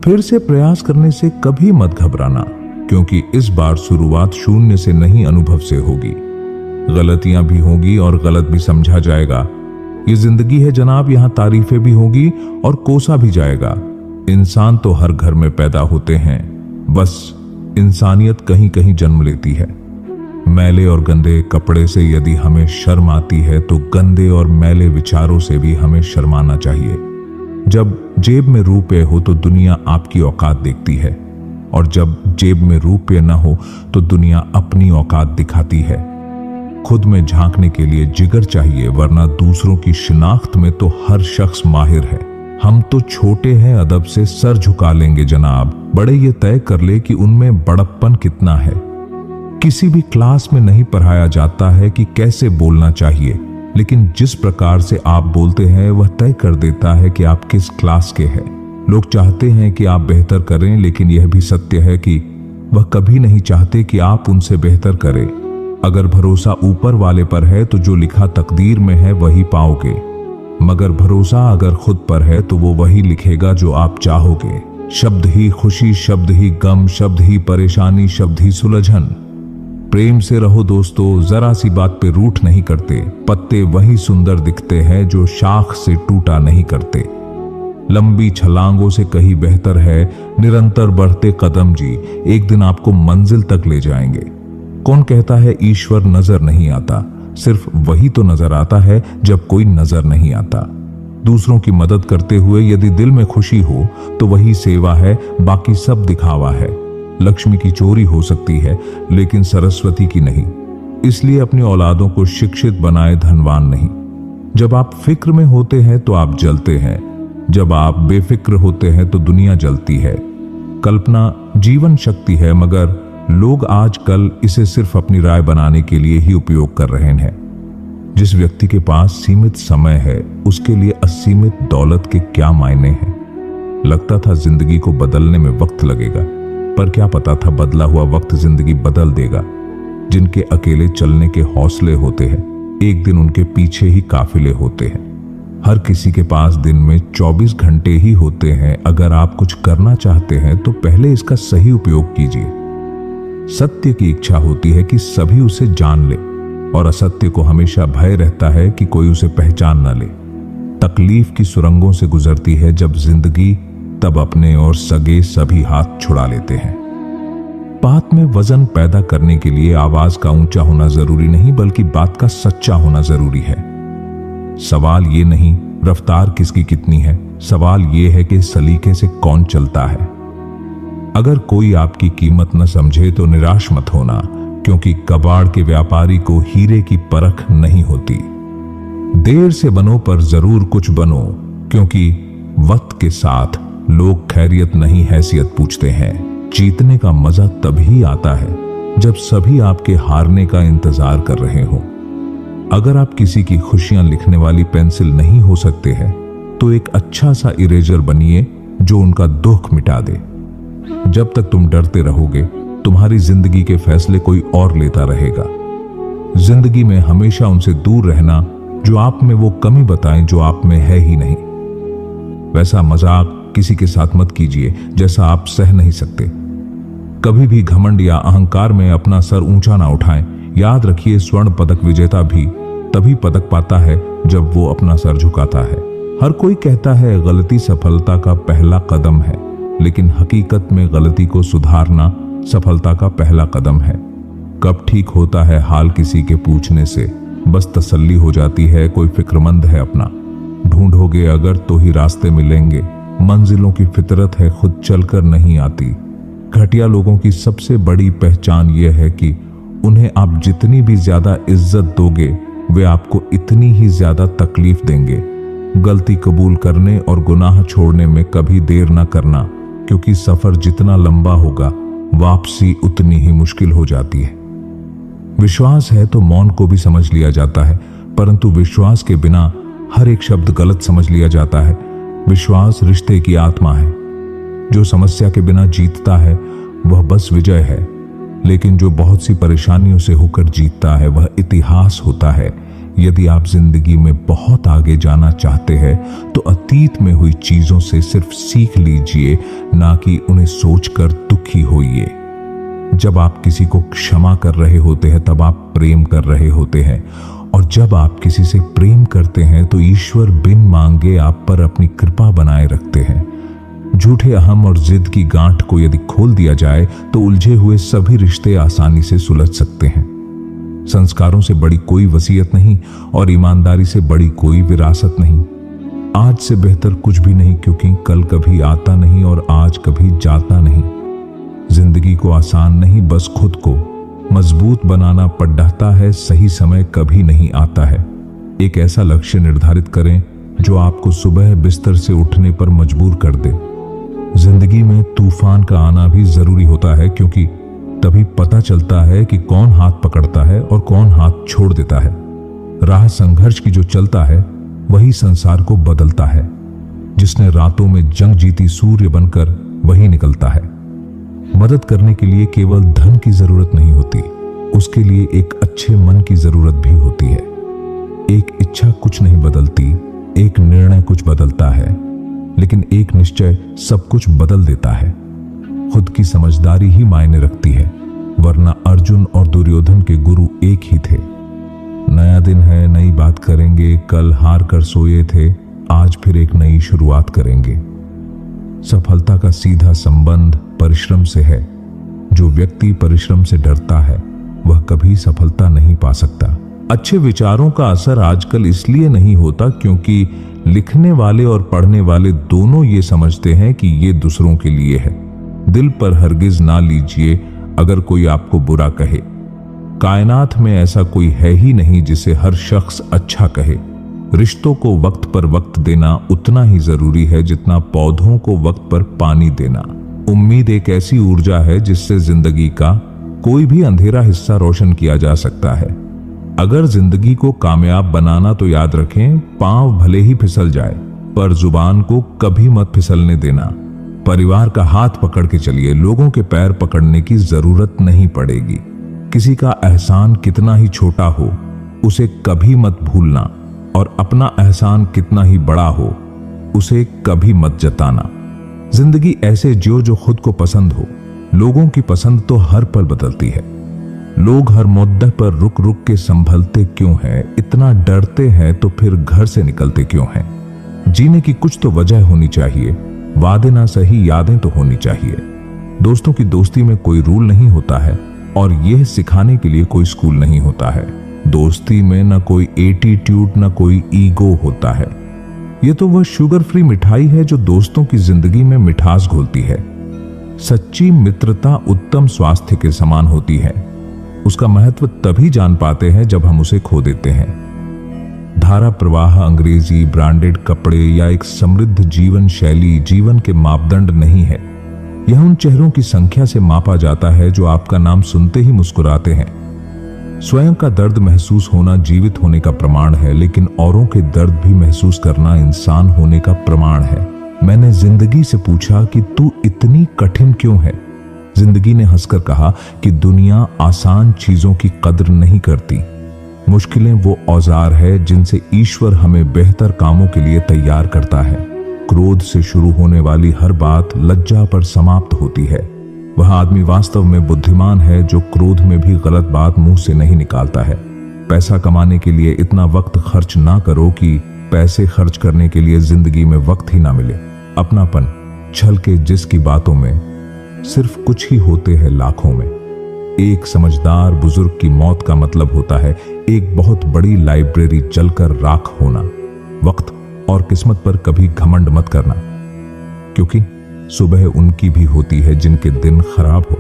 फिर से प्रयास करने से कभी मत घबराना, क्योंकि इस बार शुरुआत शून्य से नहीं, अनुभव से होगी। गलतियां भी होंगी और गलत भी समझा जाएगा। ये जिंदगी है जनाब, यहां तारीफें भी होंगी और कोसा भी जाएगा। इंसान तो हर घर में पैदा होते हैं, बस इंसानियत कहीं कहीं जन्म लेती है। मैले और गंदे कपड़े से यदि हमें शर्म आती है तो गंदे और मैले विचारों से भी हमें शर्माना चाहिए। जब जेब में रुपए हो तो दुनिया आपकी औकात देखती है, और जब जेब में रुपए न हो तो दुनिया अपनी औकात दिखाती है। खुद में झांकने के लिए जिगर चाहिए, वरना दूसरों की शिनाख्त में तो हर शख्स माहिर है। हम तो छोटे हैं, अदब से सर झुका लेंगे जनाब, बड़े ये तय कर ले कि उनमें बड़प्पन कितना है। किसी भी क्लास में नहीं पढ़ाया जाता है कि कैसे बोलना चाहिए, लेकिन जिस प्रकार से आप बोलते हैं वह तय कर देता है कि आप किस क्लास के हैं। लोग चाहते हैं कि आप बेहतर करें, लेकिन यह भी सत्य है कि वह कभी नहीं चाहते कि आप उनसे बेहतर करें। अगर भरोसा ऊपर वाले पर है तो जो लिखा तकदीर में है वही पाओगे, मगर भरोसा अगर खुद पर है तो वो वही लिखेगा जो आप चाहोगे। शब्द ही खुशी, शब्द ही गम, शब्द ही परेशानी, शब्द ही सुलझन। प्रेम से रहो दोस्तों, जरा सी बात पे रूठ नहीं करते। पत्ते वही सुंदर दिखते हैं जो शाख से टूटा नहीं करते। लंबी छलांगों से कहीं बेहतर है निरंतर बढ़ते कदम जी, एक दिन आपको मंजिल तक ले जाएंगे। कौन कहता है ईश्वर नजर नहीं आता? सिर्फ वही तो नजर आता है जब कोई नजर नहीं आता। दूसरों की मदद करते हुए यदि दिल में खुशी हो तो वही सेवा है, बाकी सब दिखावा है। लक्ष्मी की चोरी हो सकती है लेकिन सरस्वती की नहीं। इसलिए अपनी औलादों को शिक्षित बनाए, धनवान नहीं। जब आप फिक्र में होते हैं तो आप जलते हैं, जब आप बेफिक्र होते हैं तो दुनिया जलती है। कल्पना जीवन शक्ति है, मगर लोग आजकल इसे सिर्फ अपनी राय बनाने के लिए ही उपयोग कर रहे हैं। जिस व्यक्ति के पास सीमित समय है उसके लिए असीमित दौलत के क्या मायने हैं। लगता था जिंदगी को बदलने में वक्त लगेगा, पर क्या पता था बदला हुआ वक्त जिंदगी बदल देगा। जिनके अकेले चलने के हौसले होते हैं, एक दिन उनके पीछे ही काफिले होते हैं। हर किसी के पास दिन में 24 घंटे ही होते हैं। अगर आप कुछ करना चाहते हैं तो पहले इसका सही उपयोग कीजिए। सत्य की इच्छा होती है कि सभी उसे जान ले, और असत्य को हमेशा भय रहता है कि कोई उसे पहचान न ले। तकलीफ की सुरंगों से गुजरती है जब जिंदगी, तब अपने और सगे सभी हाथ छुड़ा लेते हैं। बात में वजन पैदा करने के लिए आवाज का ऊंचा होना जरूरी नहीं, बल्कि बात का सच्चा होना जरूरी है। सवाल ये नहीं रफ्तार किसकी कितनी है, सवाल ये है कि सलीके से कौन चलता है। अगर कोई आपकी कीमत न समझे तो निराश मत होना, क्योंकि कबाड़ के व्यापारी को हीरे की परख नहीं होती। देर से बनो पर जरूर कुछ बनो, क्योंकि वक्त के साथ लोग खैरियत नहीं हैसियत पूछते हैं। जीतने का मजा तभी आता है जब सभी आपके हारने का इंतजार कर रहे हो। अगर आप किसी की खुशियां लिखने वाली पेंसिल नहीं हो सकते हैं तो एक अच्छा सा इरेजर बनिए जो उनका दुख मिटा दे। जब तक तुम डरते रहोगे तुम्हारी जिंदगी के फैसले कोई और लेता रहेगा। जिंदगी में हमेशा उनसे दूर रहना जो आप में वो कमी बताएं जो आप में है ही नहीं। वैसा मजाक किसी के साथ मत कीजिए जैसा आप सह नहीं सकते। कभी भी घमंड या अहंकार में अपना सर ऊंचा ना उठाएं। याद रखिए, स्वर्ण पदक विजेता भी तभी पदक पाता है जब वो अपना सर झुकाता है। हर कोई कहता है गलती सफलता का पहला कदम है, लेकिन हकीकत में गलती को सुधारना सफलता का पहला कदम है। कब ठीक होता है हाल किसी के पूछने से, बस तसल्ली हो जाती है कोई फिक्रमंद है अपना। ढूंढोगे अगर तो ही रास्ते मिलेंगे, मंजिलों की फितरत है खुद चलकर नहीं आती। घटिया लोगों की सबसे बड़ी पहचान यह है कि उन्हें आप जितनी भी ज्यादा इज्जत दोगे वे आपको इतनी ही ज्यादा तकलीफ देंगे। गलती कबूल करने और गुनाह छोड़ने में कभी देर न करना, क्योंकि सफर जितना लंबा होगा वापसी उतनी ही मुश्किल हो जाती है। विश्वास है तो मौन को भी समझ लिया जाता है, परंतु विश्वास के बिना हर एक शब्द गलत समझ लिया जाता है। विश्वास रिश्ते की आत्मा है। जो समस्या के बिना जीतता है वह बस विजय है, लेकिन जो बहुत सी परेशानियों से होकर जीतता है वह इतिहास होता है। यदि आप जिंदगी में बहुत आगे जाना चाहते हैं तो अतीत में हुई चीजों से सिर्फ सीख लीजिए, ना कि उन्हें सोचकर दुखी होइए। जब आप किसी को क्षमा कर रहे होते हैं तब आप प्रेम कर रहे होते हैं, और जब आप किसी से प्रेम करते हैं तो ईश्वर बिन मांगे आप पर अपनी कृपा बनाए रखते हैं। झूठे अहम और जिद की गांठ को यदि खोल दिया जाए तो उलझे हुए सभी रिश्ते आसानी से सुलझ सकते हैं। संस्कारों से बड़ी कोई वसीयत नहीं और ईमानदारी से बड़ी कोई विरासत नहीं। आज से बेहतर कुछ भी नहीं, क्योंकि कल कभी आता नहीं और आज कभी जाता नहीं। जिंदगी को आसान नहीं, बस खुद को मजबूत बनाना पड़ता है। सही समय कभी नहीं आता है। एक ऐसा लक्ष्य निर्धारित करें जो आपको सुबह बिस्तर से उठने पर मजबूर कर दे। जिंदगी में तूफान का आना भी जरूरी होता है, क्योंकि तभी पता चलता है कि कौन हाथ पकड़ता है और कौन हाथ छोड़ देता है। राह संघर्ष की जो चलता है वही संसार को बदलता है। जिसने रातों में जंग जीती सूर्य बनकर वही निकलता है। मदद करने के लिए केवल धन की जरूरत नहीं होती, उसके लिए एक अच्छे मन की जरूरत भी होती है। एक इच्छा कुछ नहीं बदलती, एक निर्णय कुछ बदलता है, लेकिन एक निश्चय सब कुछ बदल देता है। खुद की समझदारी ही मायने रखती है, वरना अर्जुन और दुर्योधन के गुरु एक ही थे। नया दिन है, नई बात करेंगे। कल हार कर सोए थे, आज फिर एक नई शुरुआत करेंगे। सफलता का सीधा संबंध परिश्रम से है। जो व्यक्ति परिश्रम से डरता है वह कभी सफलता नहीं पा सकता। अच्छे विचारों का असर आजकल इसलिए नहीं होता क्योंकि लिखने वाले और पढ़ने वाले दोनों ये समझते हैं कि ये दूसरों के लिए है। दिल पर हरगिज ना लीजिए अगर कोई आपको बुरा कहे। कायनात में ऐसा कोई है ही नहीं जिसे हर शख्स अच्छा कहे। रिश्तों को वक्त पर वक्त देना उतना ही जरूरी है जितना पौधों को वक्त पर पानी देना। उम्मीद एक ऐसी ऊर्जा है जिससे जिंदगी का कोई भी अंधेरा हिस्सा रोशन किया जा सकता है। अगर जिंदगी को कामयाब बनाना तो याद रखें, पांव भले ही फिसल जाए पर जुबान को कभी मत फिसलने देना। परिवार का हाथ पकड़ के चलिए, लोगों के पैर पकड़ने की जरूरत नहीं पड़ेगी। किसी का एहसान कितना ही छोटा हो उसे कभी मत भूलना, और अपना एहसान कितना ही बड़ा हो उसे कभी मत जताना। जिंदगी ऐसे जियो जो खुद को पसंद हो। लोगों की पसंद तो हर पल बदलती है। लोग हर मुद्दे पर रुक रुक के संभलते क्यों हैं? इतना डरते हैं तो फिर घर से निकलते क्यों हैं? जीने की कुछ तो वजह होनी चाहिए। वादे ना सही, यादें तो होनी चाहिए। दोस्तों की दोस्ती में कोई रूल नहीं होता है और यह सिखाने के लिए कोई स्कूल नहीं होता है। दोस्ती में न कोई एटीट्यूड न कोई ईगो होता है। यह तो वह शुगर फ्री मिठाई है जो दोस्तों की जिंदगी में मिठास घोलती है। सच्ची मित्रता उत्तम स्वास्थ्य के समान होती है। उसका महत्व तभी जान पाते हैं जब हम उसे खो देते हैं। धारा प्रवाह, अंग्रेजी, ब्रांडेड कपड़े या एक समृद्ध जीवन शैली जीवन के मापदंड नहीं है। यह उन चेहरों की संख्या से मापा जाता है जो आपका नाम सुनते ही मुस्कुराते हैं। स्वयं का दर्द महसूस होना जीवित होने का प्रमाण है, लेकिन औरों के दर्द भी महसूस करना इंसान होने का प्रमाण है। मैंने जिंदगी से पूछा कि तू इतनी कठिन क्यों है? जिंदगी ने हंसकर कहा कि दुनिया आसान चीजों की कद्र नहीं करती। मुश्किलें वो औजार है जिनसे ईश्वर हमें बेहतर कामों के लिए तैयार करता है। क्रोध से शुरू होने वाली हर बात लज्जा पर समाप्त होती है। वह आदमी वास्तव में बुद्धिमान है जो क्रोध में भी गलत बात मुंह से नहीं निकालता है। पैसा कमाने के लिए इतना वक्त खर्च ना करो कि पैसे खर्च करने के लिए जिंदगी में वक्त ही ना मिले। अपनापन, छल के जिसकी बातों में सिर्फ कुछ ही होते हैं लाखों में। एक समझदार बुजुर्ग की मौत का मतलब होता है एक बहुत बड़ी लाइब्रेरी जलकर राख होना। वक्त और किस्मत पर कभी घमंड मत करना, क्योंकि सुबह उनकी भी होती है जिनके दिन खराब हो।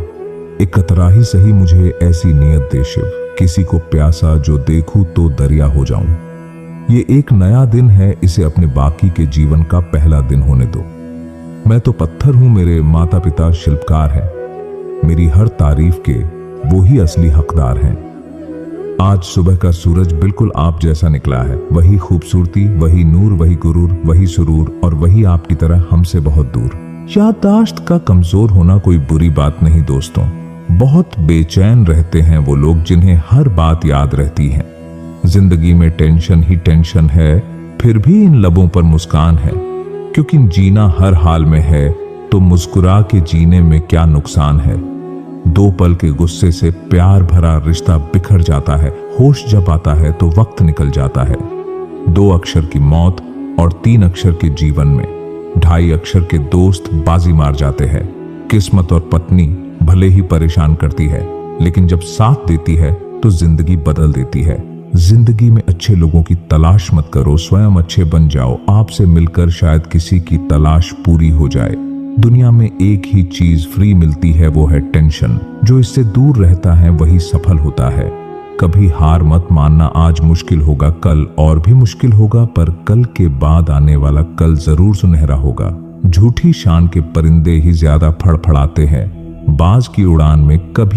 एक कतरा ही सही मुझे ऐसी नियत दे शिव, किसी को प्यासा जो देखूं तो दरिया हो जाऊं। ये एक नया दिन है, इसे अपने बाकी के जीवन का पहला दिन होने दो। मैं तो पत्थर हूं, मेरे माता पिता शिल्पकार हैं। मेरी हर तारीफ के वो ही असली हकदार हैं। आज सुबह का सूरज बिल्कुल आप जैसा निकला है। वही खूबसूरती, वही नूर, वही गुरूर, वही सुरूर, और वही आपकी तरह हमसे बहुत दूर। याददाश्त का कमजोर होना कोई बुरी बात नहीं दोस्तों। बहुत बेचैन रहते हैं वो लोग जिन्हें हर बात याद रहती है। जिंदगी में टेंशन ही टेंशन है, फिर भी इन लबों पर मुस्कान है। क्योंकि जीना हर हाल में है, तो मुस्कुरा के जीने में क्या नुकसान है। 2 पल के गुस्से से प्यार भरा रिश्ता बिखर जाता है। होश जब आता है तो वक्त निकल जाता है। 2 अक्षर की मौत और 3 अक्षर के जीवन में 2.5 अक्षर के दोस्त बाजी मार जाते हैं। किस्मत और पत्नी भले ही परेशान करती है, लेकिन जब साथ देती है तो जिंदगी बदल देती है। जिंदगी में अच्छे लोगों की तलाश मत करो, स्वयं अच्छे बन जाओ। आपसे मिलकर शायद किसी की तलाश पूरी हो जाए। दुनिया में एक ही चीज फ्री मिलती है, वो है टेंशन। जो इससे दूर रहता है वही सफल होता है। कभी हार मत मानना। आज मुश्किल होगा, कल और भी मुश्किल होगा, पर कल के बाद आने वाला कल जरूर सुनहरा होगा। झूठी शान के परिंदे ही ज्यादा फड़फड़ाते हैं। बाज की उड़ान में कभी